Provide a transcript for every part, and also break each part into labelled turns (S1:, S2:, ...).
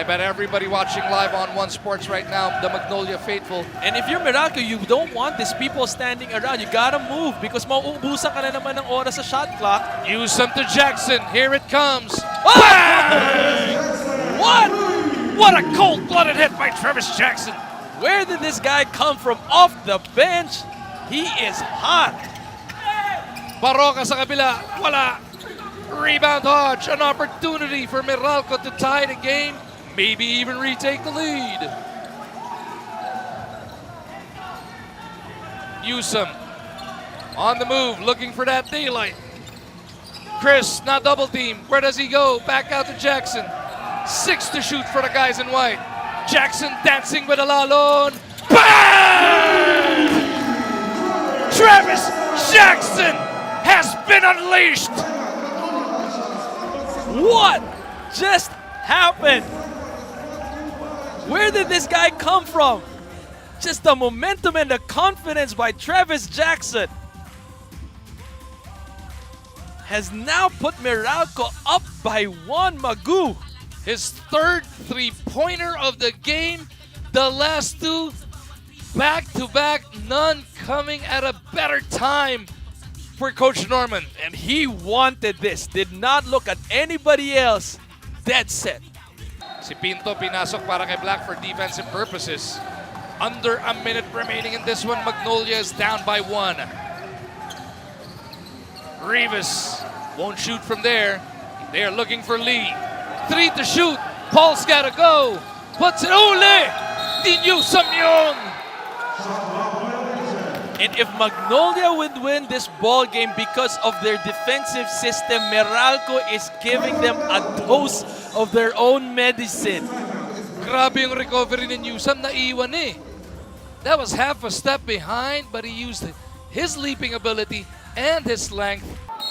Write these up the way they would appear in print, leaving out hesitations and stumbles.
S1: I bet everybody watching live on One Sports right now, the Magnolia faithful.
S2: And if you're Meralco, you don't want these people standing around. You gotta move because mauubusan ka na naman ng oras sa shot clock.
S1: Use them to Jackson. Here it comes.
S2: What?
S1: What a cold-blooded hit by Travis Jackson.
S2: Where did this guy come from off the bench? He is hot.
S1: Baroka sa kabila. Wala. Rebound Hodge. An opportunity for Meralco to tie the game. Maybe even retake the lead. Newsom on the move, looking for that daylight. Chris, not double team. Where does he go? Back out to Jackson. 6 to shoot for the guys in white. Jackson dancing with Alalon. Bang! Travis Jackson has been unleashed.
S2: What just happened? Where did this guy come from? Just the momentum and the confidence by Travis Jackson has now put Meralco up by 1. Magoo.
S1: His third three-pointer of the game. The last 2 back-to-back, none coming at a better time for Coach Norman.
S2: And he wanted this. Did not look at anybody else. Dead set.
S1: Si Pinto pinasok para kay Black for defensive purposes. Under a minute remaining in this one. Magnolia is down by 1. Rivas won't shoot from there. They are looking for Lee. 3 to shoot. Paul's gotta go. Puts it uli. Dinyo Samyong.
S2: And if Magnolia would win this ball game because of their defensive system, Meralco is giving them a dose of their own medicine.
S1: Grabe yung recovery ni Newsom. Naiwan eh. That was half a step behind, but he used his leaping ability and his length.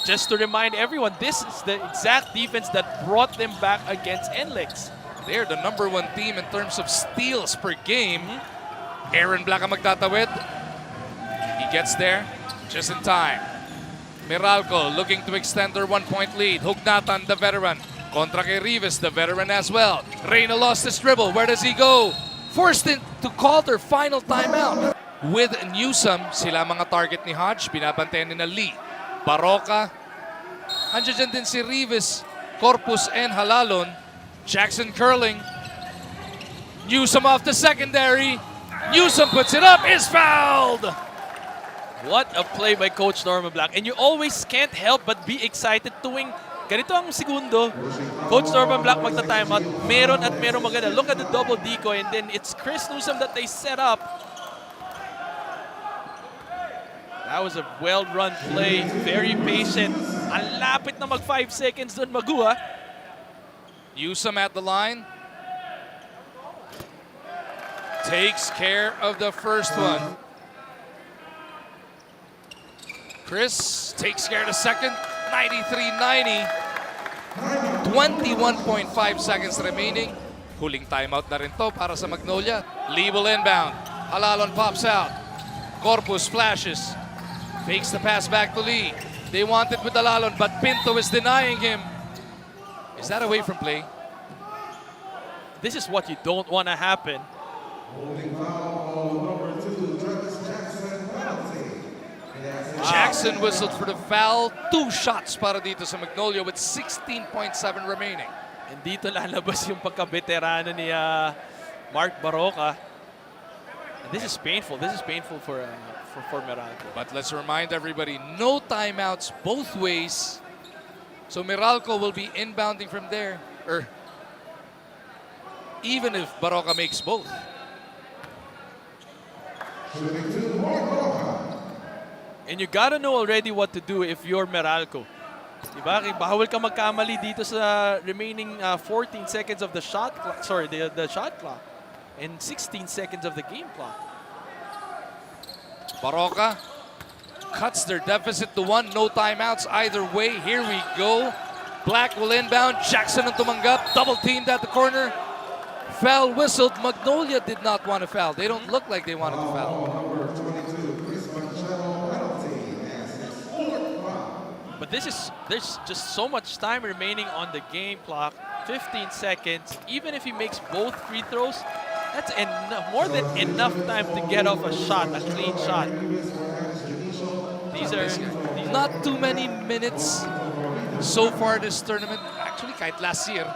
S2: Just to remind everyone, this is the exact defense that brought them back against NLEX.
S1: They're the #1 team in terms of steals per game. Aaron Black ang magtatawid. He gets there just in time. Meralco looking to extend their 1-point lead. Hugnatan, the veteran. Kontra kay Rivas, the veteran as well. Reyna lost his dribble. Where does he go? Forced to call their final timeout. With Newsom, sila mga target ni Hodge. Binabantayan ni na Lee. Baroka. Andiyan din si Rivas, Corpus, and Halalon. Jackson curling. Newsom off the secondary. Newsom puts it up. Is fouled.
S2: What a play by Coach Norman Black. And you always can't help but be excited tuwing ganito ang segundo. Coach Norman Black magta-timeout. Meron at meron maganda. Look at the double decoy and then it's Chris Newsom that they set up. That was a well-run play. Very patient. Ang lapit na mag 5 seconds doon, Magoo, ha?
S1: Newsom at the line. Takes care of the first one. Chris takes care of the second. 93-90. 21.5 seconds remaining. Huling timeout na rin to para sa Magnolia. Lee will inbound. Halalon pops out. Corpus flashes. Fakes the pass back to Lee. They want it with Halalon, but Pinto is denying him. Is that away from play?
S2: This is what you don't want to happen.
S1: Jackson whistled for the foul. 2 shots para dito sa Magnolia with 16.7 remaining.
S2: And dito lalabas yung pagka-veterano ni Mark Baroka. And this is painful. This is painful for Meralco.
S1: But let's remind everybody, no timeouts both ways. So Meralco will be inbounding from there. Even if Baroka makes both.
S2: And you gotta know already what to do if you're Meralco. Diba? Bawal ka magkamali dito sa remaining 14 seconds of the shot clock. Sorry, the shot clock. And 16 seconds of the game clock.
S1: Baroka cuts their deficit to 1. No timeouts either way. Here we go. Black will inbound. Jackson ang tumanggap. Double teamed at the corner. Foul whistled. Magnolia did not want to foul. They don't look like they wanted to foul.
S2: But there's just so much time remaining on the game clock. 15 seconds. Even if he makes both free throws, that's more than enough time to get off a shot, a clean shot. These are
S1: not too many minutes so far this tournament. Actually, kahit last year.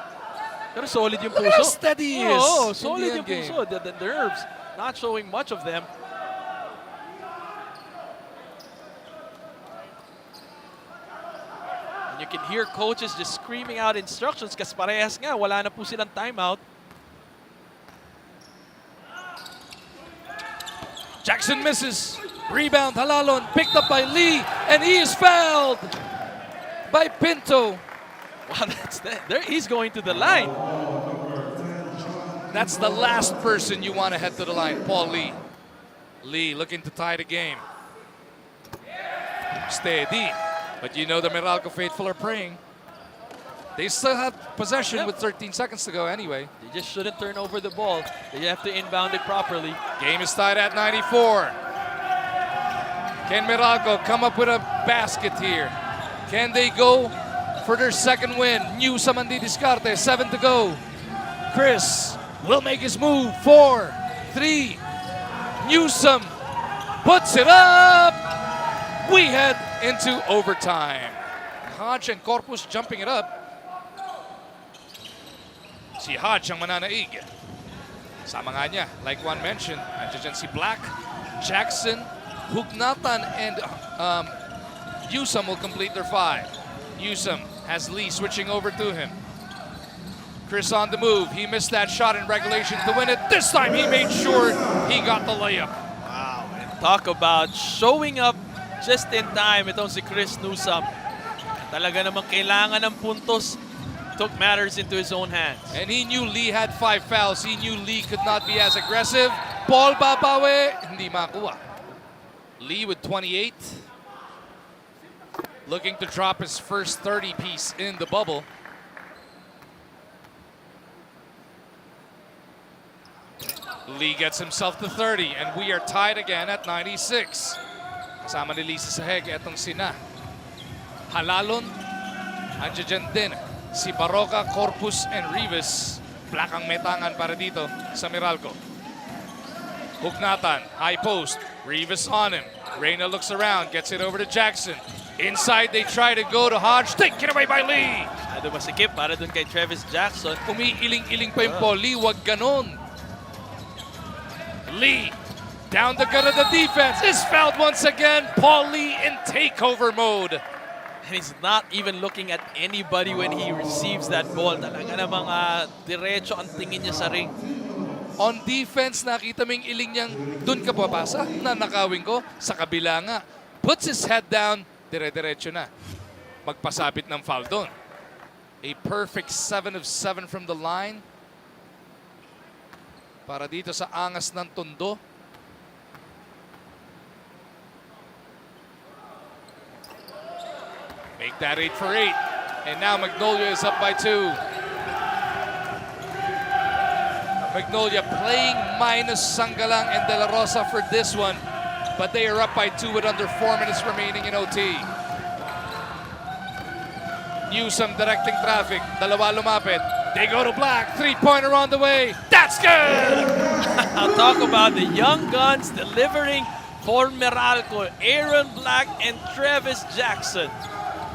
S2: Pero solid yung
S1: Look how
S2: puso.
S1: steady he is.
S2: Oh,
S1: in
S2: solid
S1: the
S2: yung
S1: end game.
S2: puso. The nerves, not showing much of them. And you can hear coaches just screaming out instructions kasi parehas nga, wala na po silang timeout.
S1: Jackson misses. Rebound, Halalon, picked up by Lee, and he is fouled by Pinto.
S2: Wow, that's that. There, he's going to the line.
S1: That's the last person you want to head to the line, Paul Lee. Lee looking to tie the game. Steady. But you know the Meralco faithful are praying. They still have possession with 13 seconds to go anyway.
S2: They just shouldn't turn over the ball. They have to inbound it properly.
S1: Game is tied at 94. Can Meralco come up with a basket here? Can they go for their second win? Newsome and Discarte, 7 to go. Chris will make his move. 4, 3. Newsome puts it up. We head into overtime. Hodge and Corpus jumping it up. Si Hodge ang mananaig. Sama nga niya, like one mentioned, nandiyan dyan si Black, Jackson, Hugnatan, and Newsome will complete their 5. Newsome has Lee switching over to him. Chris on the move. He missed that shot in regulation to win it. This time he made sure he got the layup.
S2: Wow, and talk about showing up just in time itong si Chris Newsome. Talaga namang kailangan ng puntos. Took matters into his own hands.
S1: And he knew Lee had 5 fouls. He knew Lee could not be as aggressive. Paul babawi, hindi makuha. Lee with 28. Looking to drop his first 30-piece in the bubble. Lee gets himself to 30, and we are tied again at 96. Kasama ni Lisa Saheg, etong sina Halalon, andiyan din si Baroka, Corpus, and Rivas. Black ang metangan para dito sa Meralco. Hugnatan, high post. Rivas on him. Reyna looks around, gets it over to Jackson. Inside, they try to go to Hodge. Taken away by Lee.
S2: Masyado masikip para dun kay Travis Jackson.
S1: Umiiling-iling pa yung Paul Lee. Wag ganon. Lee, down the gut of the defense, is fouled once again. Paul Lee in takeover mode.
S2: And he's not even looking at anybody when he receives that ball. Talaga namang diretso ang tingin niya sa ring.
S1: On defense, nakita mo yung iling niyang dun ka papasa, nanakawin ko, sa kabila nga. Puts his head down, dire-diretso na. Magpasabit ng foul doon. A perfect 7 of 7 from the line. Para dito sa angas ng Tondo. Make that 8 for 8. And now Magnolia is up by 2. Magnolia playing minus Sangalang and De La Rosa for this one. But they are up by 2 with under 4 minutes remaining in OT. Newsome directing traffic. Dalawa lumapit. They go to Black. 3-pointer on the way. That's good!
S2: I'll talk about the young guns delivering for Meralco. Aaron Black and Travis Jackson.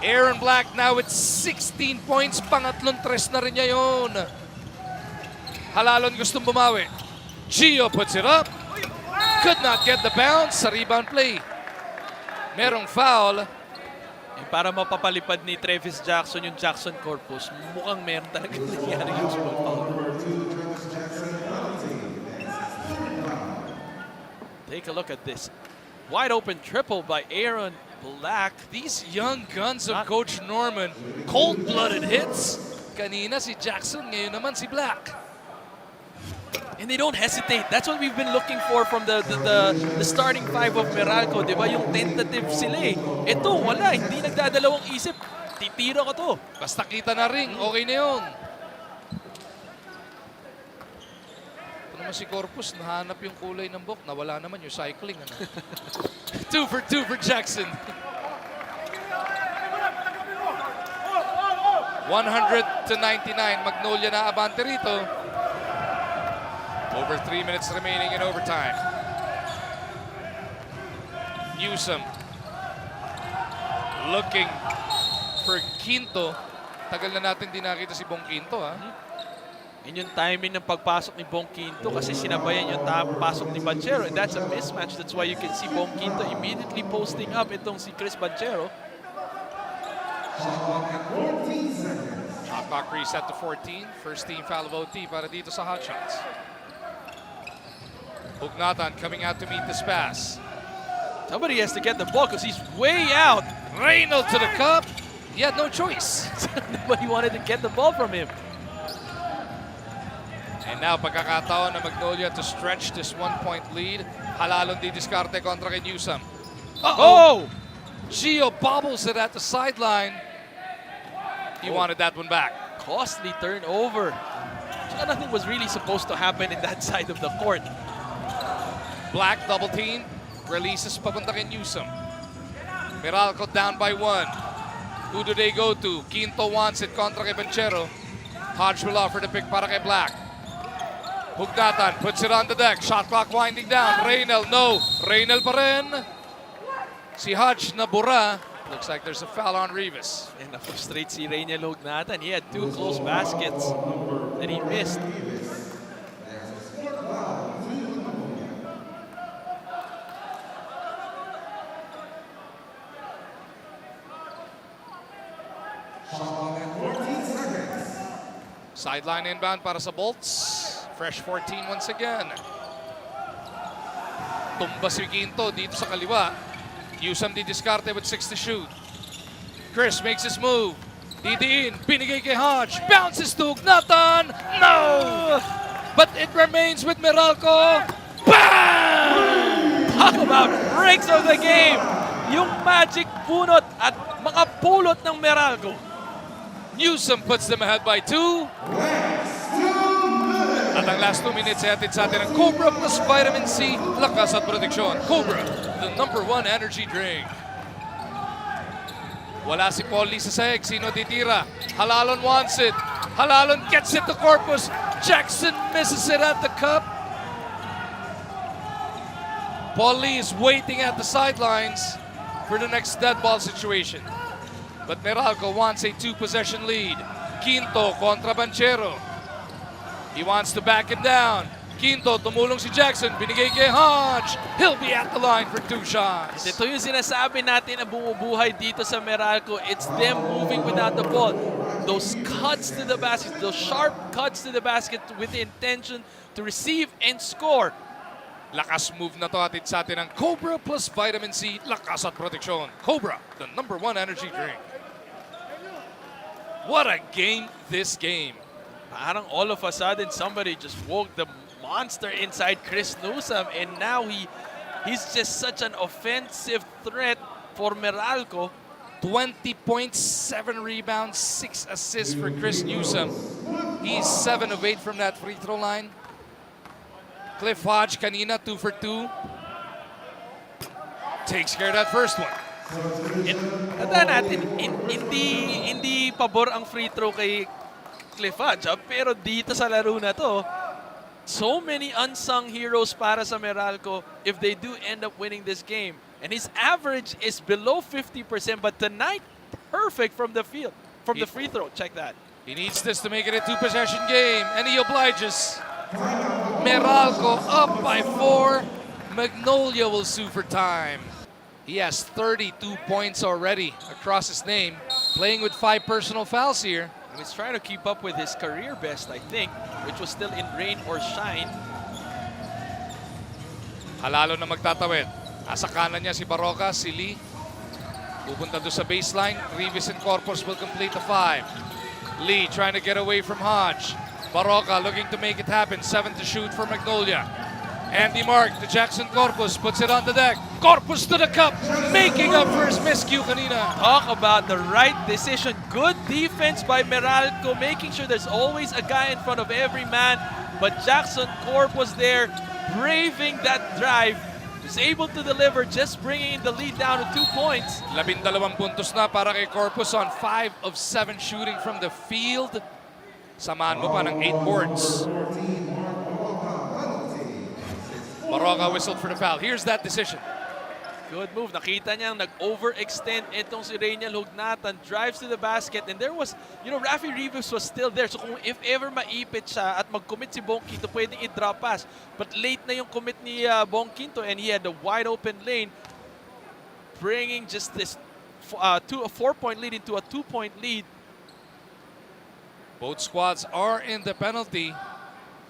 S1: Aaron Black now with 16 points. Pangatlong tres na rin niya yun. Halalon gustong bumawi. Gio puts it up. Could not get the bounce sa rebound play. Merong foul.
S2: Para mapapalipad ni Travis Jackson yung Jackson Corpus, mukhang meron talaga nangyari yung small foul. Take a look at this. Wide open triple by Aaron Black.
S1: These young guns of Coach Norman, cold-blooded hits. Kanina si Jackson, ngayon naman si Black.
S2: And they don't hesitate. That's what we've been looking for from the starting 5 of Meralco. Diba? Yung tentative sila eh. Ito, wala. Hindi nagdadalawang isip. Titira ko to.
S1: Basta kita na ring, okay na yun. Ito naman si Corpus, nahanap yung kulay ng book. Nawala naman yung cycling. Ano? 2 for 2 for Jackson. 100-99. Magnolia na abante rito. Over 3 minutes remaining in overtime. Newsom looking for Quinto. Tagal na natin di nakita si Bong Quinto, ha?
S2: Yun yung timing ng pagpasok ni Bong Quinto kasi sinabayan yung pasok ni Banchero, and that's a mismatch. That's why you can see Bong Quinto immediately posting up itong si Chris Banchero.
S1: Shot clock reset to 14. First team foul of OT para dito sa Hotshots. Hugnatan coming out to meet this pass.
S2: Somebody has to get the ball because he's way out.
S1: Reynolds to the cup. He had no choice.
S2: Nobody wanted to get the ball from him.
S1: And now, pagkakataon na Magnolia to stretch this 1-point lead. Halalong didiskarte kontra kay Newsom.
S2: Oh!
S1: Gio bobbles it at the sideline. He wanted that one back.
S2: Costly turnover. Tsaka nothing was really supposed to happen in that side of the court.
S1: Black double team. Releases papunta kay Newsom. Meralco down by 1. Who do they go to? Quinto wants it kontra kay Banchero. Hodge will offer the pick para kay Black. Hugnatan puts it on the deck. Shot clock winding down. Reynel, no. Reynel pa rin. Si Hodge na bura. Looks like there's a foul on Rivas.
S2: And na-frustrate si Reynel Hugnatan. He had 2 close baskets that he missed.
S1: Sideline inbound para sa Bolts. Fresh 14 once again. Tumba si Quinto dito sa kaliwa. Newsom didiskarte with 6 to shoot. Chris makes his move. Didiin, binigay kay Hodge. Bounces to Hugnatan. No! But it remains with Meralco. Bam!
S2: Talk about breaks of the game. Yung magic bunot at mga pulot ng Meralco.
S1: Newsom puts them ahead by 2. At ang last 2 minutes ay hatid sa atin ang Cobra plus Vitamin C, lakas at proteksyon. Cobra, the #1 energy drink. Wala si Paulie sa sahig. Sino titira? Halalon wants it. Halalon gets it to Corpus. Jackson misses it at the cup. Paulie is waiting at the sidelines for the next dead ball situation. But Meralco wants a 2-possession lead. Quinto kontra Banchero. He wants to back him down. Quinto, tumulong si Jackson. Binigay kay Hodge. He'll be at the line for 2 shots.
S2: Ito yung sinasabi natin na bumubuhay dito sa Meralco. It's them moving without the ball. Those cuts to the basket, those sharp cuts to the basket with the intention to receive and score.
S1: Lakas move na to atid sa atin ng Cobra plus Vitamin C, lakas at proteksyon. Cobra, the #1 energy drink. What a game this game.
S2: Parang all of a sudden, somebody just woke the monster inside Chris Newsom, and now he's just such an offensive threat for Meralco.
S1: 20 points, 7 rebounds, 6 assists for Chris Newsom. He's 7 of 8 from that free throw line. Cliff Hodge kanina 2 for 2. Takes care of that first one.
S2: Tandaan natin, hindi pabor ang free throw kay Cliff Hodge, pero dito sa laro na to, so many unsung heroes para sa Meralco if they do end up winning this game. And his average is below 50%, but tonight, perfect from the field, from the free throw. Check that.
S1: He needs this to make it a 2-possession game, and he obliges. Meralco up by 4. Magnolia will sue for time. He has 32 points already across his name, playing with 5 personal fouls here.
S2: He's trying to keep up with his career best, I think, which was still in rain or shine.
S1: Halalo na magtatawid. Nasa kanan niya si Baroka, si Lee. Pupunta doon sa baseline. Rivas and Corpus will complete the 5. Lee trying to get away from Hodge. Baroka looking to make it happen. 7 to shoot for Magnolia. Andy Mark to Jackson Corpus. Puts it on the deck. Corpus to the cup. Making up for his miscue kanina.
S2: Talk about the right decision. Good defense by Meralco, making sure there's always a guy in front of every man. But Jackson Corpus there, braving that drive to He's able to deliver, just bringing the lead down to 2 points.
S1: 12 puntos na para kay Corpus on 5 of 7 shooting from the field. Samahan mo pa ng 8 boards. Maroka whistled for the foul. Here's that decision.
S2: Good move. Nakita niyang nag-overextend itong si Rainiel Hugnatan. Drives to the basket. And there was, Rafi Rivas was still there. So kung if ever maipit siya at mag-commit si Bong Quinto, pwedeng i-drop pass. But late na yung commit ni Bong Quinto and he had a wide open lane. Bringing just this a 4-point lead into a 2-point lead.
S1: Both squads are in the penalty.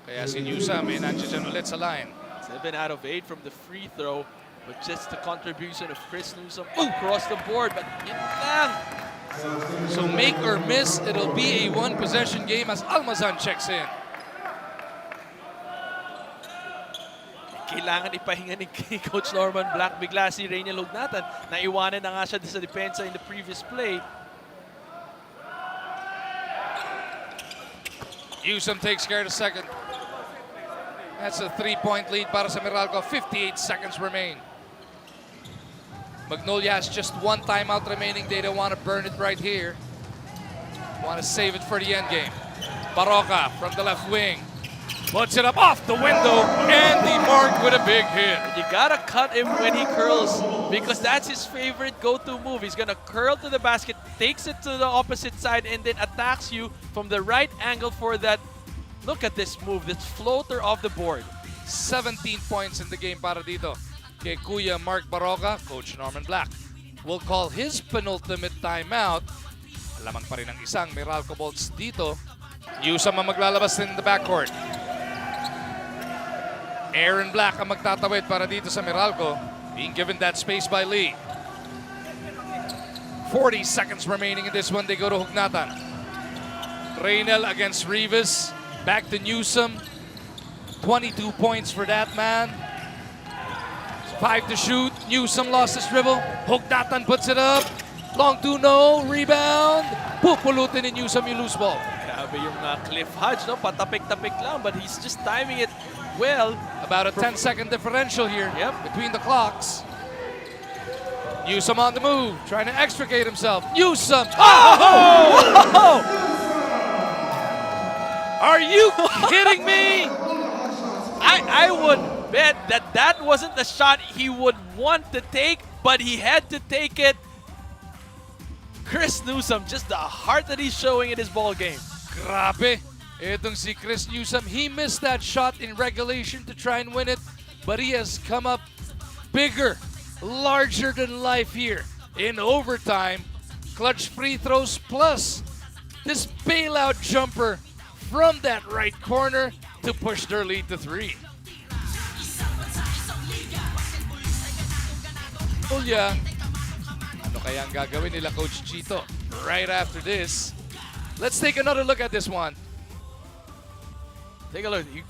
S1: Kaya si Newsam ay nandiyan ulit sa line.
S2: 7 out of 8 from the free throw. But just the contribution of Chris Newsam across the board. But yun lang.
S1: So make or miss, it'll be a one-possession game as Almazan checks in.
S2: Kailangan ipahinga ni Coach Norman Black bigla si Rainiel Hugnatan. Naiwanan na nga siya sa depensa in the previous play.
S1: Newsam takes care of the second. That's a 3-point lead para sa Meralco. 58 seconds remain. Magnolia has just 1 timeout remaining. They don't want to burn it right here. Want to save it for the end game. Baroka from the left wing. Puts it up off the window and the mark with a big hit.
S2: You gotta cut him when he curls because that's his favorite go-to move. He's gonna curl to the basket, takes it to the opposite side, and then attacks you from the right angle for that. Look at this move, this floater off the board.
S1: 17 points in the game para dito. Kay Kuya Mark Baroka, Coach Norman Black will call his penultimate timeout. Lamang pa rin ang isang Meralco Bolts dito. Newsam ang maglalabas in the backcourt. Aaron Black ang magtatawid para dito sa Meralco. Being given that space by Lee. 40 seconds remaining in this one. They go to Hugnatan. Rainiel against Rivas. Back to Newsam. 22 points for that man. 5 to shoot. Newsam lost his dribble. Hugnatan puts it up. Long 2, no. Rebound. Pupulutin ni Newsam yung loose ball.
S2: Grabe yung Cliff Hodge, no? Patapik-tapik lang, but he's just timing it well.
S1: About a 10-second differential here between the clocks. Newsam on the move, trying to extricate himself. Newsam! Oh! Are you kidding me?
S2: I would bet that wasn't the shot he would want to take, but he had to take it. Chris Newsam, just the heart that he's showing in his ball game.
S1: Grabe. Itong si Chris Newsam, he missed that shot in regulation to try and win it, but he has come up bigger, larger than life here in overtime. Clutch free throws plus this bailout jumper from that right corner to push their lead to 3. Oh yeah. Ano kaya ang gagawin nila Coach Chito right after this? Let's take another look at this one.
S2: Take a look. He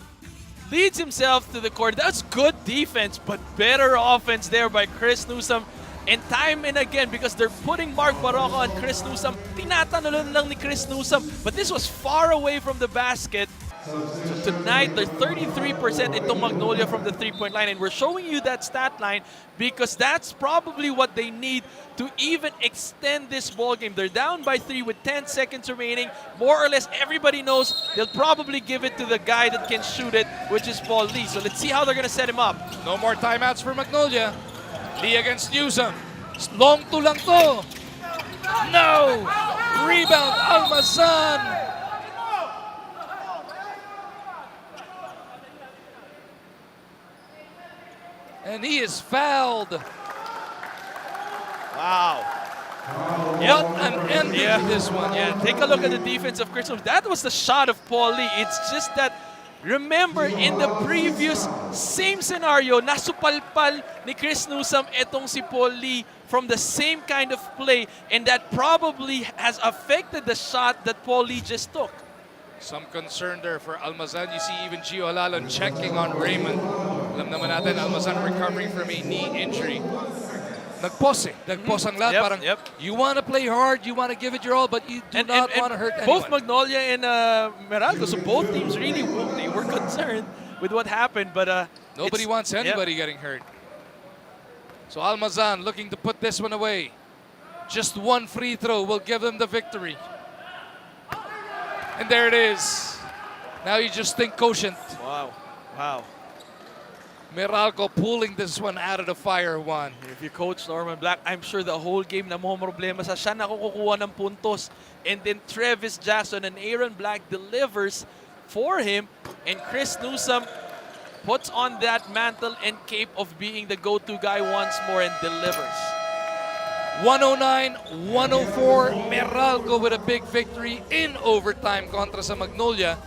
S2: leads himself to the court. That's good defense, but better offense there by Chris Newsam. And time and again, because they're putting Mark Baroka on Chris Newsam, tinatanong lang ni Chris Newsam. But this was far away from the basket. So tonight, they're 33% itong Magnolia from the 3-point line. And we're showing you that stat line because that's probably what they need to even extend this ball game. They're down by 3 with 10 seconds remaining. More or less, everybody knows they'll probably give it to the guy that can shoot it, which is Paul Lee. So let's see how they're going to set him up.
S1: No more timeouts for Magnolia. Lee against Newsam. Long 2 lang to. No! Rebound, Almazan. And he is fouled.
S2: Wow.
S1: What an ending to this one.
S2: Yeah, take a look at the defense of Chris Newsam. That was the shot of Paul Lee. It's just that, remember, in the previous same scenario, nasupalpal ni Chris Newsam etong si Paul Lee from the same kind of play, and that probably has affected the shot that Paul Lee just took.
S1: Some concern there for Almazan. You see even Gio Halalon checking on Raymond. Alam naman natin, Almazan recovering from a knee injury. Nagpos ang lahat. Parang, you want to play hard, you want to give it your all, but you do not want to hurt anyone.
S2: Both Magnolia and Meralco, so both teams really they were concerned with what happened, but
S1: nobody wants anybody getting hurt. So Almazan looking to put this one away. Just one free throw will give them the victory. And there it is. Now you just think quotient.
S2: Wow. Wow.
S1: Meralco pulling this one out of the fire, Juan.
S2: If you coach Norman Black, I'm sure the whole game na mo problema sa siya nakukuha ng puntos. And then Travis Jackson and Aaron Black delivers for him. And Chris Newsom puts on that mantle and cape of being the go-to guy once more and delivers.
S1: 109-104, Meralco with a big victory in overtime kontra sa Magnolia.